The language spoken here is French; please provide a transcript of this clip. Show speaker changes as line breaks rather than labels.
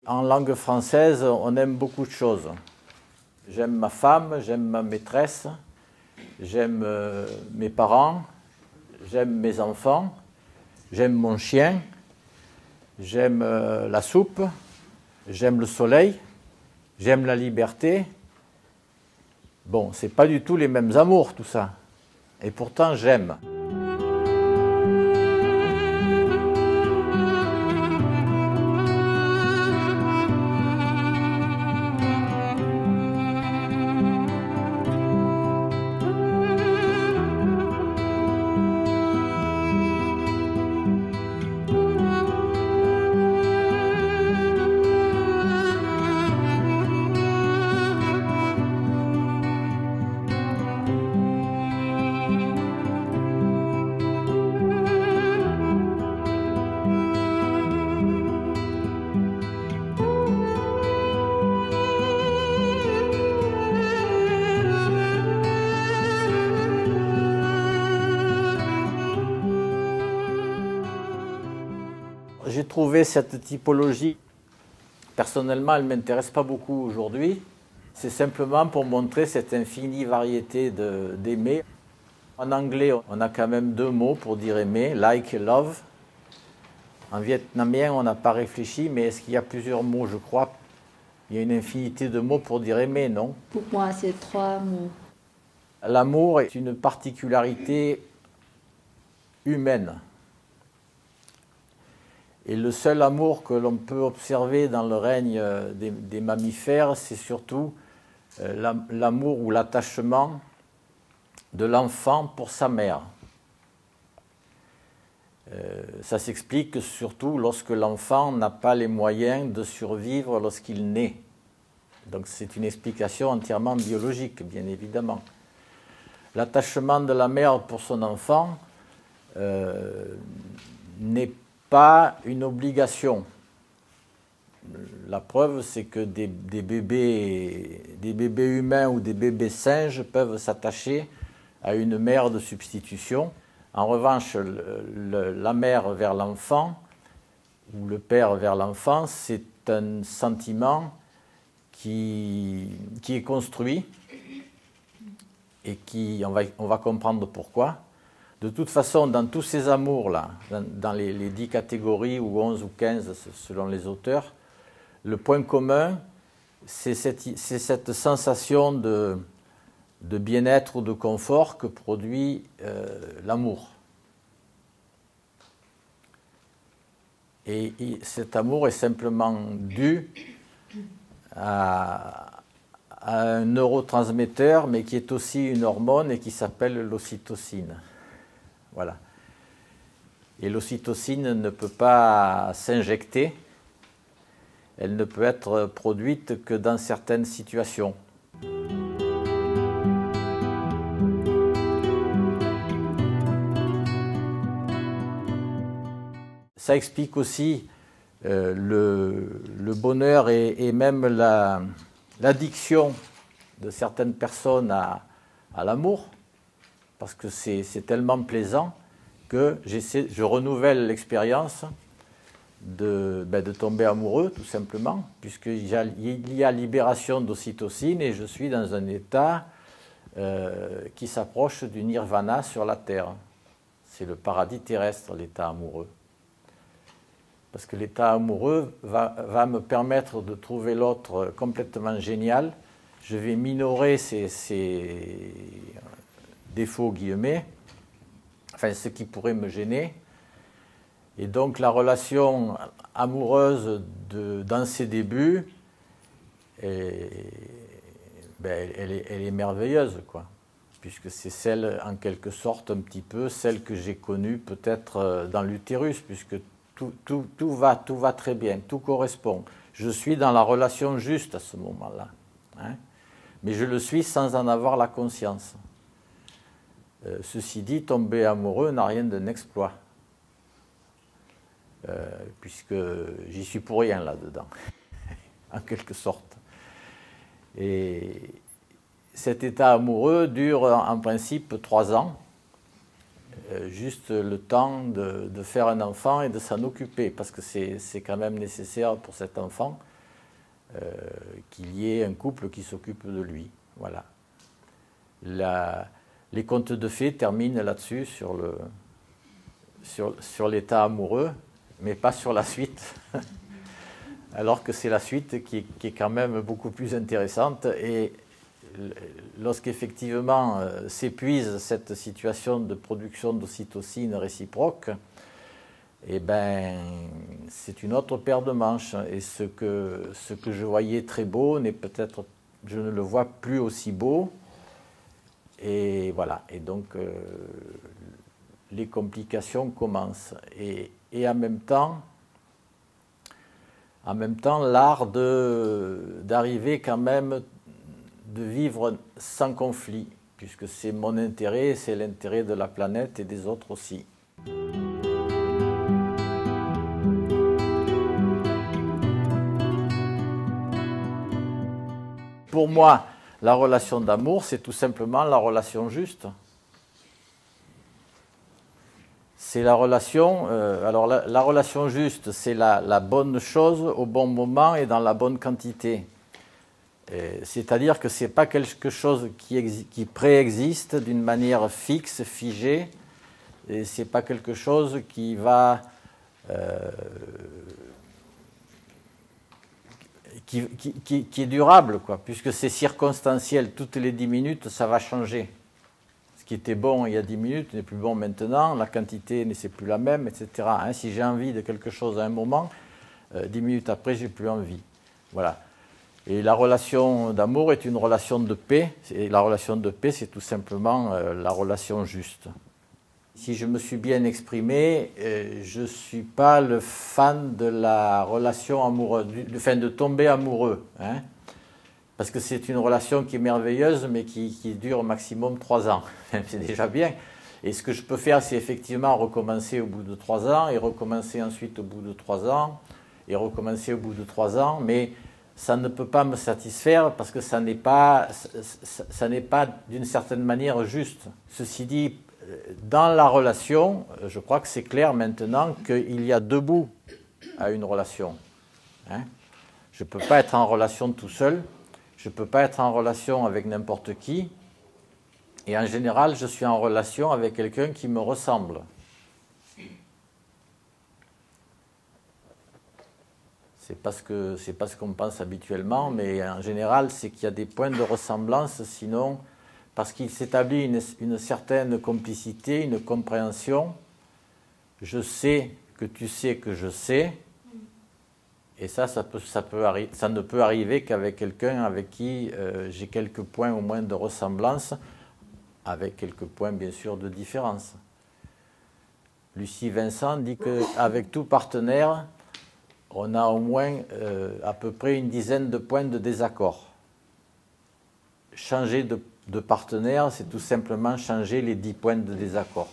En langue française, on aime beaucoup de choses. J'aime ma femme, j'aime ma maîtresse, j'aime mes parents, j'aime mes enfants, j'aime mon chien, j'aime la soupe, j'aime le soleil, j'aime la liberté. Bon, c'est pas du tout les mêmes amours tout ça. Et pourtant j'aime. J'ai trouvé cette typologie, personnellement elle ne m'intéresse pas beaucoup aujourd'hui, c'est simplement pour montrer cette infinie variété d'aimer. En anglais, on a quand même deux mots pour dire aimer, like et love. En vietnamien, on n'a pas réfléchi, mais est-ce qu'il y a plusieurs mots, je crois? Il y a une infinité de mots pour dire aimer, non?
Pour moi, c'est trois mots.
L'amour est une particularité humaine. Et le seul amour que l'on peut observer dans le règne des mammifères, c'est surtout l'amour ou l'attachement de l'enfant pour sa mère. Ça s'explique surtout lorsque l'enfant n'a pas les moyens de survivre lorsqu'il naît. Donc c'est une explication entièrement biologique, bien évidemment. L'attachement de la mère pour son enfant n'est pas une obligation. La preuve, c'est que des bébés humains ou des bébés singes peuvent s'attacher à une mère de substitution. En revanche, la mère vers l'enfant ou le père vers l'enfant, c'est un sentiment qui est construit et on va comprendre pourquoi. De toute façon, dans tous ces amours-là, dans les 10 catégories, ou 11 ou 15 selon les auteurs, le point commun, c'est cette sensation de bien-être ou de confort que produit l'amour. Et cet amour est simplement dû à un neurotransmetteur, mais qui est aussi une hormone et qui s'appelle l'ocytocine. Voilà. Et l'ocytocine ne peut pas s'injecter, elle ne peut être produite que dans certaines situations. Ça explique aussi le bonheur et même l'addiction de certaines personnes à l'amour, parce que c'est tellement plaisant que je renouvelle l'expérience de tomber amoureux, tout simplement, puisqu'il y a libération d'ocytocine et je suis dans un état qui s'approche du nirvana sur la terre. C'est le paradis terrestre, l'état amoureux. Parce que l'état amoureux va me permettre de trouver l'autre complètement génial. Je vais minorer ses défauts guillemets, enfin ce qui pourrait me gêner. Et donc la relation amoureuse dans ses débuts, elle est merveilleuse, quoi. Puisque c'est celle, en quelque sorte, un petit peu, celle que j'ai connue peut-être dans l'utérus, puisque tout va très bien, tout correspond. Je suis dans la relation juste à ce moment-là, hein, mais je le suis sans en avoir la conscience. Ceci dit, tomber amoureux n'a rien d'un exploit, puisque j'y suis pour rien là-dedans, en quelque sorte. Et cet état amoureux dure en principe 3 ans, juste le temps de faire un enfant et de s'en occuper, parce que c'est quand même nécessaire pour cet enfant qu'il y ait un couple qui s'occupe de lui. Voilà. Les contes de fées terminent là-dessus, sur l'état amoureux, mais pas sur la suite, alors que c'est la suite qui est quand même beaucoup plus intéressante. Et lorsqu'effectivement s'épuise cette situation de production d'ocytocine réciproque, eh ben, c'est une autre paire de manches. Et ce que je voyais très beau, je ne le vois plus aussi beau. Et voilà. Et donc, les complications commencent. Et en même temps, l'art d'arriver quand même de vivre sans conflit, puisque c'est mon intérêt, c'est l'intérêt de la planète et des autres aussi. Pour moi, la relation d'amour, c'est tout simplement la relation juste. C'est la relation, alors la relation juste, c'est la bonne chose au bon moment et dans la bonne quantité. C'est-à-dire que ce n'est pas quelque chose qui préexiste d'une manière fixe, figée, et ce n'est pas quelque chose qui va... qui est durable, quoi, puisque c'est circonstanciel. Toutes les 10 minutes, ça va changer. Ce qui était bon il y a 10 minutes n'est plus bon maintenant, la quantité n'est plus la même, etc. Hein, si j'ai envie de quelque chose à un moment, 10 minutes après, j'ai plus envie. Voilà. Et la relation d'amour est une relation de paix. Et la relation de paix, c'est tout simplement la relation juste. Si je me suis bien exprimé, je ne suis pas le fan de la relation amoureuse, de tomber amoureux. Hein, parce que c'est une relation qui est merveilleuse, mais qui dure au maximum 3 ans. C'est déjà bien. Et ce que je peux faire, c'est effectivement recommencer au bout de 3 ans, et recommencer ensuite au bout de 3 ans, et recommencer au bout de 3 ans, mais ça ne peut pas me satisfaire parce que ça n'est pas d'une certaine manière juste. Ceci dit, dans la relation, je crois que c'est clair maintenant qu'il y a 2 bouts à une relation. Hein, je ne peux pas être en relation tout seul, je ne peux pas être en relation avec n'importe qui, et en général, je suis en relation avec quelqu'un qui me ressemble. C'est pas ce qu'on pense habituellement, mais en général, c'est qu'il y a des points de ressemblance, sinon, parce qu'il s'établit une certaine complicité, une compréhension. Je sais que tu sais que je sais, et ça ne peut arriver qu'avec quelqu'un avec qui j'ai quelques points au moins de ressemblance, avec quelques points bien sûr de différence. Lucie Vincent dit qu'avec tout partenaire, on a au moins à peu près une dizaine de points de désaccord. Changer de partenaire, c'est tout simplement changer les 10 points de désaccord.